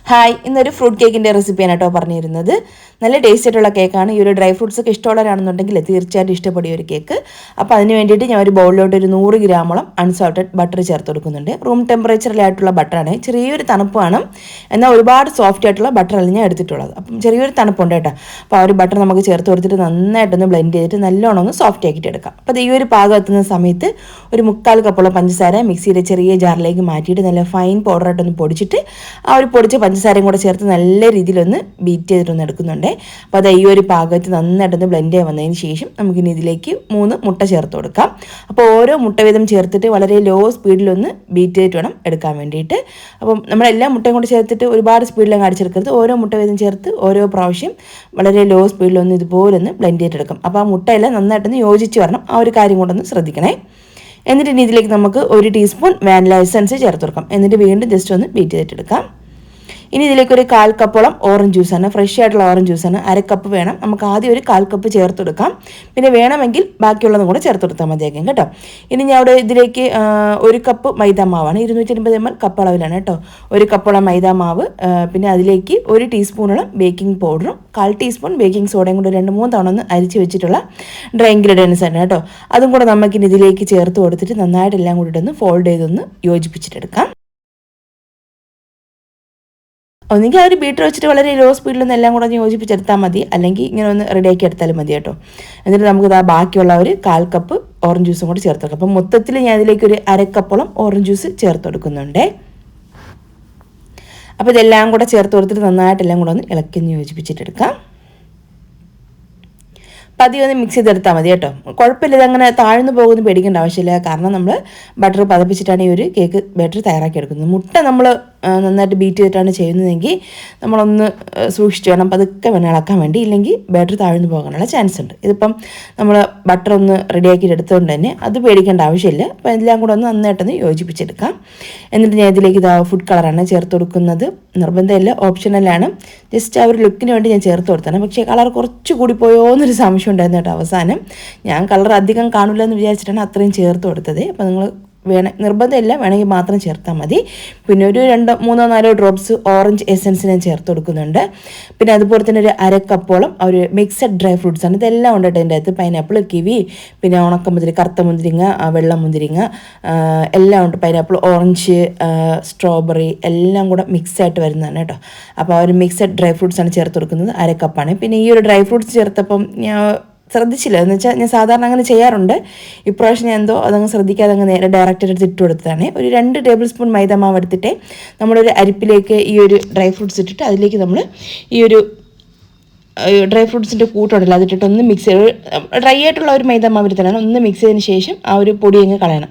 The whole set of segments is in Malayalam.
ഹായ്, ഇന്നൊരു ഫ്രൂട്ട് കേക്കിൻ്റെ റെസിപ്പിയാണ് കേട്ടോ പറഞ്ഞിരുന്നത്. നല്ല ടേസ്റ്റ് ആയിട്ടുള്ള കേക്കാണ്. ഈ ഒരു ഡ്രൈ ഫ്രൂട്ട്സ് ഒക്കെ ഇഷ്ടമുള്ളവരാണെന്നുണ്ടെങ്കിൽ തീർച്ചയായിട്ടും ഇഷ്ടപ്പെടും ഒരു കേക്ക്. അപ്പോൾ അതിന് വേണ്ടിയിട്ട് ഞാൻ ഒരു ബൗളിലോട്ട് ഒരു 100 ഗ്രാമോളം അൺസോൾട്ടഡ് ബട്ടർ ചേർത്ത് കൊടുക്കുന്നുണ്ട്. റൂം ടെമ്പറേച്ചറിലായിട്ടുള്ള ബട്ടറാണ്. ചെറിയൊരു തണുപ്പാണ്, എന്നാൽ ഒരുപാട് സോഫ്റ്റ് ആയിട്ടുള്ള ബട്ടറല്ല ഞാൻ എടുത്തിട്ടുള്ളത്. അപ്പം ചെറിയൊരു തണുപ്പുണ്ട് കേട്ടോ. അപ്പോൾ ആ ഒരു ബട്ടർ നമുക്ക് ചേർത്ത് കൊടുത്തിട്ട് നന്നായിട്ടൊന്ന് ബ്ലെൻഡ് ചെയ്തിട്ട് നല്ലോണം ഒന്ന് സോഫ്റ്റ് ആക്കിയിട്ട് എടുക്കാം. അപ്പോൾ ഈ ഒരു പാകം എത്തുന്ന സമയത്ത് ഒരു 3/4 കപ്പോളം പഞ്ചസാര മിക്സിയുടെ ചെറിയ ജാറിലേക്ക് മാറ്റിയിട്ട് നല്ല ഫൈൻ പൗഡറായിട്ടൊന്ന് പൊടിച്ചിട്ട് ആ ഒരു പൊടിച്ച പഞ്ചസാരയും കൂടെ ചേർത്ത് നല്ല രീതിയിലൊന്ന് ബീറ്റ് ചെയ്തിട്ടൊന്ന് എടുക്കുന്നുണ്ട്. അപ്പോൾ അത് ഈ ഒരു പാകത്ത് നന്നായിട്ടൊന്ന് ബ്ലെൻഡ് ചെയ്യാൻ വന്നതിന് ശേഷം നമുക്കിനി ഇതിലേക്ക് 3 മുട്ട ചേർത്ത് കൊടുക്കാം. അപ്പോൾ ഓരോ മുട്ട വീതം ചേർത്തിട്ട് വളരെ ലോ സ്പീഡിലൊന്ന് ബീറ്റ് ചെയ്തിട്ട് വേണം എടുക്കാൻ വേണ്ടിയിട്ട്. അപ്പം നമ്മളെല്ലാ മുട്ടയും കൂടെ ചേർത്തിട്ട് ഒരുപാട് സ്പീഡിലങ്ങ് അടിച്ചെടുക്കരുത്. ഓരോ മുട്ട വീതം ചേർത്ത് ഓരോ പ്രാവശ്യം വളരെ ലോ സ്പീഡിലൊന്ന് ഇതുപോലെ ഒന്ന് ബ്ലെൻഡ് ചെയ്തിട്ടെടുക്കാം. അപ്പോൾ ആ മുട്ടയെല്ലാം നന്നായിട്ടൊന്ന് യോജിച്ച് വരണം. ആ ഒരു കാര്യം കൊണ്ടൊന്ന് ശ്രദ്ധിക്കണേ. എന്നിട്ട് ഇനി ഇതിലേക്ക് നമുക്ക് 1 ടീസ്പൂൺ വാനില എസൻസ് ചേർത്ത് കൊടുക്കാം. എന്നിട്ട് വീണ്ടും ജസ്റ്റ് ഒന്ന് ബീറ്റ് ചെയ്തിട്ടെടുക്കാം. ഇനി ഇതിലേക്ക് ഒരു 1/4 കപ്പോളം ഓറഞ്ച് ജ്യൂസാണ്, ഫ്രഷ് ആയിട്ടുള്ള ഓറഞ്ച് ജ്യൂസാണ്. 1/2 കപ്പ് വേണം. നമുക്ക് ആദ്യം ഒരു 1/4 കപ്പ് ചേർത്ത് കൊടുക്കാം. പിന്നെ വേണമെങ്കിൽ ബാക്കിയുള്ളതും കൂടെ ചേർത്ത് കൊടുത്താൽ മതിയാക്കും കേട്ടോ. ഇനി ഞാൻ അവിടെ ഇതിലേക്ക് 1 കപ്പ് മൈദ മാവാണ്, 250 ml കപ്പ് അളവിലാണ് കേട്ടോ. 1 കപ്പോളം മൈദ മാവ്, പിന്നെ അതിലേക്ക് 1 ടീസ്പൂണോളം ബേക്കിംഗ് പൗഡറും 1/4 ടീസ്പൂൺ ബേക്കിംഗ് സോഡയും കൂടെ 2-3 തവണ ഒന്ന് അരിച്ച് വെച്ചിട്ടുള്ള ഡ്രൈ ഇൻഗ്രീഡിയൻസ് ആണ് കേട്ടോ. അതും കൂടെ നമുക്കിനി ഇതിലേക്ക് ചേർത്ത് കൊടുത്തിട്ട് നന്നായിട്ട് എല്ലാം കൂടി ഒന്ന് ഫോൾഡ് ചെയ്തൊന്ന് യോജിപ്പിച്ചിട്ടെടുക്കാം. ഒന്നുകിൽ ആ ഒരു ബീറ്റർ വെച്ചിട്ട് വളരെ ലോ സ്പീഡിലൊന്നും എല്ലാം കൂടെ ഒന്ന് യോജിപ്പിച്ചെടുത്താൽ മതി, അല്ലെങ്കിൽ ഇങ്ങനെ ഒന്ന് റെഡിയാക്കി എടുത്താലും മതി കേട്ടോ. എന്നിട്ട് നമുക്കിത് ആ ബാക്കിയുള്ള ഒരു 1/4 കപ്പ് ഓറഞ്ച് ജ്യൂസും കൂടി ചേർത്ത് കൊടുക്കാം. അപ്പം മൊത്തത്തിൽ ഞാൻ ഇതിലേക്ക് ഒരു 1/2 കപ്പോളം ഓറഞ്ച് ജ്യൂസ് ചേർത്ത് കൊടുക്കുന്നുണ്ട്. അപ്പോൾ ഇതെല്ലാം കൂടെ ചേർത്ത് കൊടുത്തിട്ട് നന്നായിട്ടെല്ലാം കൂടെ ഒന്ന് ഇളക്കി യോജിപ്പിച്ചിട്ടെടുക്കാം. പതിയെ ഒന്ന് മിക്സ് ചെയ്തെടുത്താൽ മതി കേട്ടോ. കുഴപ്പമില്ല, ഇതങ്ങനെ താഴ്ന്നു പോകുന്ന പേടിക്കേണ്ട ആവശ്യമില്ല. കാരണം നമ്മൾ ബട്ടർ പതപ്പിച്ചിട്ടാണ് ഈ ഒരു കേക്ക് ബാറ്റർ തയ്യാറാക്കി എടുക്കുന്നത്. മുട്ട നമ്മൾ നന്നായിട്ട് ബീറ്റ് ചെയ്തിട്ടാണ് ചെയ്യുന്നതെങ്കിൽ നമ്മളൊന്ന് സൂക്ഷിച്ച് വേണം പതുക്കെ വേണം ഇളക്കാൻ വേണ്ടി, ഇല്ലെങ്കിൽ ബാറ്റർ താഴ്ന്നു പോകാനുള്ള ചാൻസ് ഉണ്ട്. ഇതിപ്പം നമ്മൾ ബട്ടർ ഒന്ന് റെഡിയാക്കിയിട്ട് എടുത്തുകൊണ്ട് തന്നെ അത് പേടിക്കേണ്ട ആവശ്യമില്ല. അപ്പോൾ എല്ലാം കൂടെ ഒന്ന് നന്നായിട്ടൊന്ന് യോജിപ്പിച്ചെടുക്കാം. എന്നിട്ട് ഞാൻ ഇതിലേക്ക് ഇതാ ഫുഡ് കളറാണ് ചേർത്ത് കൊടുക്കുന്നത്. നിർബന്ധമില്ല, ഓപ്ഷണലാണ്. ജസ്റ്റ് ആ ഒരു ലുക്കിന് വേണ്ടി ഞാൻ ചേർത്ത് കൊടുത്താണ്. പക്ഷേ കളർ കുറച്ച് കൂടി പോയോ എന്നൊരു സംശയം ഉണ്ടായിരുന്നു കേട്ടോ. അവസാനം ഞാൻ കളർ അധികം കാണില്ല എന്ന് വിചാരിച്ചിട്ടാണ് അത്രയും ചേർത്ത് കൊടുത്തത്. അപ്പോൾ നിങ്ങൾ നിർബന്ധമില്ല, വേണമെങ്കിൽ മാത്രം ചേർത്താൽ മതി. പിന്നെ ഒരു 2-3-4 ഡ്രോപ്സ് ഓറഞ്ച് എസൻസ് ഞാൻ ചേർത്ത് കൊടുക്കുന്നുണ്ട്. പിന്നെ അതുപോലെ തന്നെ ഒരു 1/2 കപ്പോളം ഒരു മിക്സഡ് ഡ്രൈ ഫ്രൂട്ട്സ് ആണ്. ഇതെല്ലാം ഉണ്ട് കേട്ടോ. എൻ്റെ അകത്ത് പൈനാപ്പിൾ, കിവി, പിന്നെ ഉണക്കമുന്തിരി, കറുത്ത മുന്തിരിങ്ങ, വെള്ള മുന്തിരിങ്ങ എല്ലാം ഉണ്ട്. പൈനാപ്പിൾ, ഓറഞ്ച്, സ്ട്രോബെറി എല്ലാം കൂടെ മിക്സായിട്ട് വരുന്നതാണ് കേട്ടോ. അപ്പോൾ ആ ഒരു മിക്സഡ് ഡ്രൈ ഫ്രൂട്ട്സ് ആണ് ചേർത്ത് കൊടുക്കുന്നത്. 1/2 കപ്പാണ്. പിന്നെ ഈ ഒരു ഡ്രൈ ഫ്രൂട്ട്സ് ചേർത്തപ്പം ഞാൻ ശ്രദ്ധിച്ചില്ല, എന്ന് വെച്ചാൽ ഞാൻ സാധാരണ അങ്ങനെ ചെയ്യാറുണ്ട്. ഇപ്രാവശ്യം ഞാൻ എന്തോ അതങ്ങ് ശ്രദ്ധിക്കാതെ അങ്ങ് നേരെ ഡയറക്റ്റ് എടുത്ത് ഇട്ട് കൊടുത്തതാണ്. ഒരു 2 ടേബിൾ സ്പൂൺ മൈദ മാവ് എടുത്തിട്ട് നമ്മളൊരു അരിപ്പിലേക്ക് ഈ ഒരു ഡ്രൈ ഫ്രൂട്ട്സ് ഇട്ടിട്ട് അതിലേക്ക് നമ്മൾ ഈ ഒരു ഡ്രൈ ഫ്രൂട്ട്സിൻ്റെ കൂട്ടുണ്ടല്ലോ അതിട്ടിട്ട് ഒന്ന് മിക്സ് ചെയ്ത്, ഡ്രൈ ആയിട്ടുള്ള ഒരു മൈദ മാവ് എടുത്തിട്ടാണ് ഒന്ന് മിക്സ് ചെയ്തതിന് ശേഷം ആ ഒരു പൊടി അങ്ങ് കളയണം.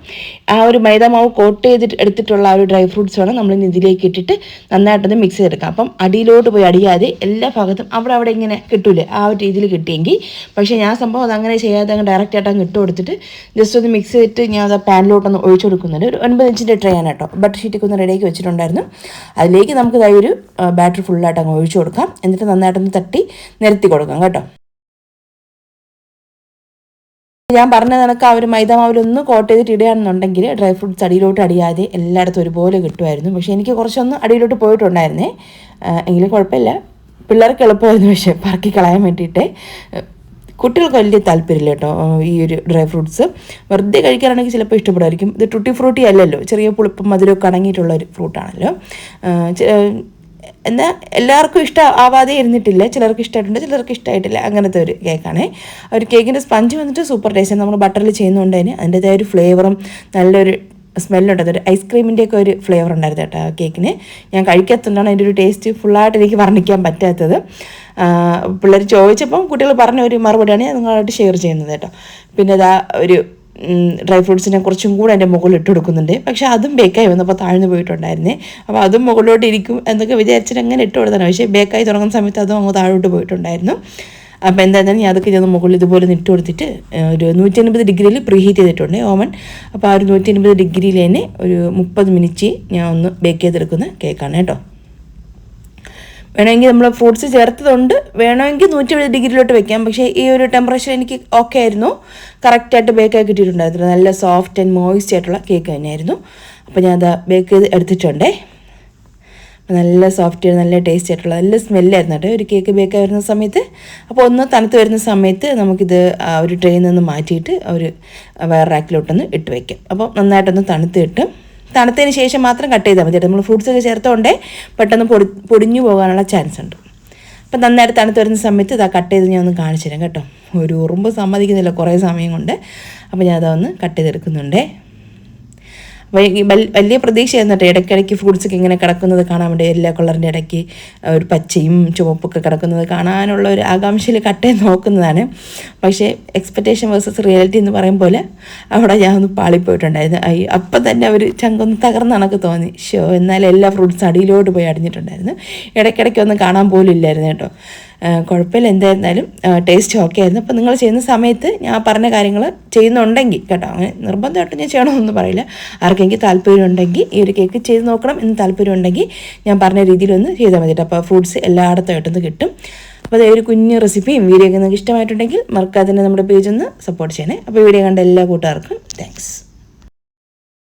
ആ ഒരു മൈദ മാവ് കോട്ട് ചെയ്തിട്ട് എടുത്തിട്ടുള്ള ആ ഒരു ഡ്രൈ ഫ്രൂട്ട്സ് വേണം നമ്മൾ ഇതിലേക്ക് ഇട്ടിട്ട് നന്നായിട്ടൊന്ന് മിക്സ് ചെയ്തെടുക്കാം. അപ്പം അടിയിലോട്ട് പോയി അടിയാതെ എല്ലാ ഭാഗത്തും അവിടെ ഇങ്ങനെ കിട്ടൂലേ, ആ ഒരു രീതിയിൽ കിട്ടിയെങ്കിൽ. പക്ഷേ ഞാൻ സംഭവം അതങ്ങനെ ചെയ്യാതെ അങ്ങ് ഡയറക്റ്റ് ആയിട്ട് അങ്ങ് ഇട്ട് കൊടുത്തിട്ട് ജസ്റ്റ് ഒന്ന് മിക്സ് ചെയ്തിട്ട് ഞാൻ അത് പാനിലോട്ടൊന്ന് ഒഴിച്ചു കൊടുക്കുന്നുണ്ട്. ഒരു 9 ഇഞ്ചിൻ്റെ ട്രേ ആണ് കേട്ടോ. ബട്ടർ ഷീറ്റൊക്കെ ഒന്ന് റെഡിയാക്കി വെച്ചിട്ടുണ്ടായിരുന്നു. അതിലേക്ക് നമുക്ക് ഇതായി ഒരു ബാറ്റർ ഫുള്ളായിട്ട് അങ്ങ് ഒഴിച്ചു കൊടുക്കാം. എന്നിട്ട് നന്നായിട്ടൊന്ന് തട്ടി നിരത്തി കൊടുക്കാം കേട്ടോ. ഞാൻ പറഞ്ഞ കണക്ക് ആ ഒരു മൈദ മാവിലൊന്ന് കോട്ട് ചെയ്തിട്ട് ഇടുകയാണെന്നുണ്ടെങ്കിൽ ഡ്രൈ ഫ്രൂട്ട്സ് അടിയിലോട്ട് അടിയാതെ എല്ലായിടത്തും ഒരുപോലെ കിട്ടുമായിരുന്നു. പക്ഷേ എനിക്ക് കുറച്ചൊന്ന് അടിയിലോട്ട് പോയിട്ടുണ്ടായിരുന്നേ, എങ്കിലും കുഴപ്പമില്ല. പിള്ളേർക്ക് എളുപ്പമായിരുന്നു പക്ഷേ പറക്കി കളയാൻ വേണ്ടിയിട്ട്. കുട്ടികൾക്ക് വലിയ താല്പര്യമില്ല കേട്ടോ ഈ ഒരു ഡ്രൈ ഫ്രൂട്ട്സ്. വെറുതെ കഴിക്കാനാണെങ്കിൽ ചിലപ്പോൾ ഇഷ്ടപ്പെടുമായിരിക്കും. ഇത് ടൂട്ടി ഫ്രൂട്ടി അല്ലല്ലോ, ചെറിയ പുളിപ്പും മധുരമൊക്കെ അടങ്ങിയിട്ടുള്ള ഒരു ഫ്രൂട്ടാണല്ലോ. എന്നാൽ എല്ലാവർക്കും ഇഷ്ടമാവാതെ ഇരുന്നിട്ടില്ല. ചിലർക്ക് ഇഷ്ടമായിട്ടുണ്ട്, ചിലർക്ക് ഇഷ്ടമായിട്ടില്ല. അങ്ങനത്തെ ഒരു കേക്കാണ്. ഒരു കേക്കിൻ്റെ സ്പഞ്ച് വന്നിട്ട് സൂപ്പർ ടേസ്റ്റ്. നമ്മൾ ബട്ടറിൽ ചെയ്യുന്നതുകൊണ്ട് തന്നെ അതിൻ്റെതായ ഒരു ഫ്ലേവറും നല്ലൊരു സ്മെല്ലുണ്ട്. അതൊരു ഐസ്ക്രീമിൻ്റെയൊക്കെ ഒരു ഫ്ലേവർ ഉണ്ടായിരുന്നു കേട്ടോ ആ കേക്കിന്. ഞാൻ കഴിക്കാത്തതുകൊണ്ടാണ് അതിൻ്റെ ഒരു ടേസ്റ്റ് ഫുള്ളായിട്ട് എനിക്ക് വർണ്ണിക്കാൻ പറ്റാത്തത്. പിള്ളേർ ചോദിച്ചപ്പം കുട്ടികൾ പറഞ്ഞ ഒരു മറുപടിയാണ് ഞാൻ നിങ്ങളായിട്ട് ഷെയർ ചെയ്യുന്നത് കേട്ടോ. പിന്നെ അതാ ഒരു ഡ്രൈ ഫ്രൂട്ട്സിനെ കുറച്ചും കൂടെ എൻ്റെ മുകളിൽ ഇട്ട് കൊടുക്കുന്നുണ്ട്. പക്ഷേ അതും ബേക്കായി വന്നപ്പോൾ താഴ്ന്നു പോയിട്ടുണ്ടായിരുന്നേ. അപ്പോൾ അതും മുകളിലോട്ട് ഇരിക്കും എന്നൊക്കെ വിചാരിച്ചിട്ട് അങ്ങനെ ഇട്ട് കൊടുത്താണ്. പക്ഷേ ബേക്കായി തുടങ്ങുന്ന സമയത്ത് അതും അങ്ങ് താഴോട്ട് പോയിട്ടുണ്ടായിരുന്നു. അപ്പോൾ എന്തായാലും ഞാൻ അതൊക്കെ ഞാൻ മുകളിൽ ഇതുപോലെ ഇട്ട് കൊടുത്തിട്ട് ഒരു 150 ഡിഗ്രിയിൽ പ്രീഹീറ്റ് ചെയ്തിട്ടുണ്ട് ഓവൻ. അപ്പോൾ ആ ഒരു 150 ഡിഗ്രിയിൽ തന്നെ ഒരു 30 മിനിറ്റ് ഞാൻ ഒന്ന് ബേക്ക് ചെയ്തെടുക്കുന്ന കേക്കാണ് കേട്ടോ. വേണമെങ്കിൽ നമ്മൾ ഫ്രൂട്ട്സ് ചേർത്തതുകൊണ്ട് വേണമെങ്കിൽ 170 ഡിഗ്രിയിലോട്ട് വെക്കാം. പക്ഷേ ഈ ഒരു ടെമ്പറേച്ചർ എനിക്ക് ഓക്കെ ആയിരുന്നു, കറക്റ്റായിട്ട് ബേക്കായി കിട്ടിയിട്ടുണ്ടായിരുന്നു. നല്ല സോഫ്റ്റ് ആൻഡ് മോയിസ്റ്റ് ആയിട്ടുള്ള കേക്ക് തന്നെയായിരുന്നു. അപ്പോൾ ഞാൻ അത് ബേക്ക് ചെയ്ത് എടുത്തിട്ടുണ്ടേ. നല്ല സോഫ്റ്റ് നല്ല ടേസ്റ്റ് ആയിട്ടുള്ള നല്ല സ്മെല്ലായിരുന്നു കേട്ടോ ഒരു കേക്ക് ബേക്ക് വരുന്ന സമയത്ത്. അപ്പോൾ ഒന്ന് തണുത്ത് വരുന്ന സമയത്ത് നമുക്കിത് ഒരു ട്രെയിൽ നിന്ന് മാറ്റിയിട്ട് ഒരു വേറെ റാക്കിലോട്ടൊന്ന് ഇട്ട് വയ്ക്കാം. അപ്പോൾ നന്നായിട്ടൊന്ന് തണുത്ത് കിട്ടും. തണുത്തതിന് ശേഷം മാത്രം കട്ട് ചെയ്താൽ മതി. നമ്മൾ ഫ്രൂട്ട്സൊക്കെ ചേർത്തോണ്ടേ പെട്ടെന്ന് പൊടിഞ്ഞു പോകാനുള്ള ചാൻസ് ഉണ്ട്. അപ്പം നന്നായിട്ട് തണുത്ത് വരുന്ന സമയത്ത് ഇതാ കട്ട് ചെയ്ത് ഞാൻ ഒന്ന് കാണിച്ചു തരാം കേട്ടോ. ഒരു ഉറുമ്പ് സമ്മതിക്കുന്നില്ല കുറേ സമയം കൊണ്ട്. അപ്പോൾ ഞാൻ അതൊന്ന് കട്ട് ചെയ്തെടുക്കുന്നുണ്ടേ. വലിയ പ്രതീക്ഷയായിരുന്നു കേട്ടോ ഇടയ്ക്കിടയ്ക്ക് ഫ്രൂട്ട്സൊക്കെ ഇങ്ങനെ കിടക്കുന്നത് കാണാൻ വേണ്ടി. എല്ലാ കളറിൻ്റെ ഇടയ്ക്ക് ഒരു പച്ചയും ചുവപ്പൊക്കെ കിടക്കുന്നത് കാണാനുള്ള ഒരു ആകാംക്ഷയിൽ കട്ട് ചെയ്ത് നോക്കുന്നതാണ്. പക്ഷേ എക്സ്പെക്റ്റേഷൻ വേഴ്സസ് റിയാലിറ്റി എന്ന് പറയും പോലെ അവിടെ ഞാൻ ഒന്ന് പാളിപ്പോയിട്ടുണ്ടായിരുന്നു. അപ്പം തന്നെ അവർ ചങ്കൊന്ന് തകർന്ന കണക്ക് തോന്നി. എന്നാലും എല്ലാ ഫ്രൂട്ട്സും അടിയിലോട്ട് പോയി അടിഞ്ഞിട്ടുണ്ടായിരുന്നു. ഇടയ്ക്കിടയ്ക്കൊന്നും കാണാൻ പോലും ഇല്ലായിരുന്നു കേട്ടോ. കുഴപ്പമില്ല, എന്തായിരുന്നാലും ടേസ്റ്റ് ഓക്കെ ആയിരുന്നു. അപ്പോൾ നിങ്ങൾ ചെയ്യുന്ന സമയത്ത് ഞാൻ പറഞ്ഞ കാര്യങ്ങൾ ചെയ്യുന്നുണ്ടെങ്കിൽ കേട്ടോ, അങ്ങനെ നിർബന്ധമായിട്ട് ഞാൻ ചെയ്യണമെന്നൊന്നും പറയില്ല. ആർക്കെങ്കിൽ താല്പര്യം ഉണ്ടെങ്കിൽ ഈ ഒരു കേക്ക് ചെയ്ത് നോക്കണം എന്ന് താല്പര്യം ഉണ്ടെങ്കിൽ ഞാൻ പറഞ്ഞ രീതിയിലൊന്ന് ചെയ്താൽ മതി. അപ്പോൾ ഫ്രൂട്ട്സ് എല്ലായിടത്തുമായിട്ടൊന്ന് കിട്ടും. അപ്പോൾ അതേ ഒരു കുഞ്ഞു റെസിപ്പിയും വീഡിയോ ഒക്കെ നിങ്ങൾക്ക് ഇഷ്ടമായിട്ടുണ്ടെങ്കിൽ മറക്കാതെ തന്നെ നമ്മുടെ പേജ് ഒന്ന് സപ്പോർട്ട് ചെയ്യണേ. അപ്പോൾ വീഡിയോ കണ്ട എല്ലാ കൂട്ടുകാർക്കും താങ്ക്സ്.